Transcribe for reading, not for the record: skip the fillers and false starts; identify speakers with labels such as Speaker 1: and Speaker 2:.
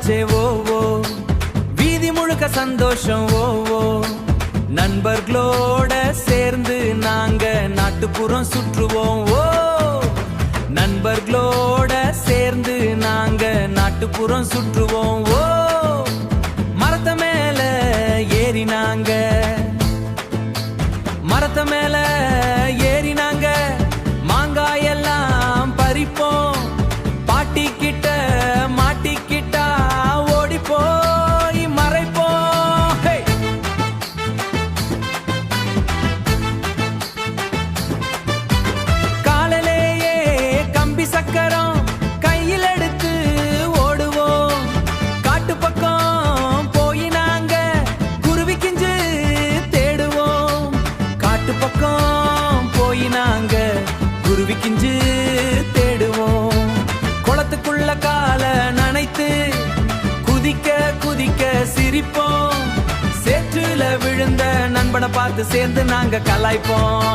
Speaker 1: வந்தாச்சே ஓ ஓ, வீதி முழுக்க சந்தோஷம் ஓ ஓ. நண்பர்களோட சேர்ந்து நாங்க நாட்டுப்புறம் சுற்றுவோம் ஓ, நண்பர்களோட சேர்ந்து நாங்க நாட்டுப்புறம் சுற்றுவோம் ஓ. மரத்த மேல ஏறினாங்க, மரத்த மேல ஏறினாங்க, மாங்காயெல்லாம் பறிப்போம். பாட்டி கிட்ட மாட்டிக்கிட்டா ஓடி போய் மறைப்போம். காலையிலேயே கம்பி சக்கரம் கையில் எடுத்து ஓடுவோம். காட்டு பக்கம் போய் நாங்க குருவி கிஞ்சு தேடுவோம். காட்டு பக்கம் போய் நாங்க குருவி கிஞ்சு தேடுவோம். குளத்துக்குள்ள கால நனைத்து குதிக்க குதிக்க சிரிப்போம். சேற்றுல விழுந்த நண்பனை பார்த்து சேர்ந்து நாங்க கலாய்ப்போம்.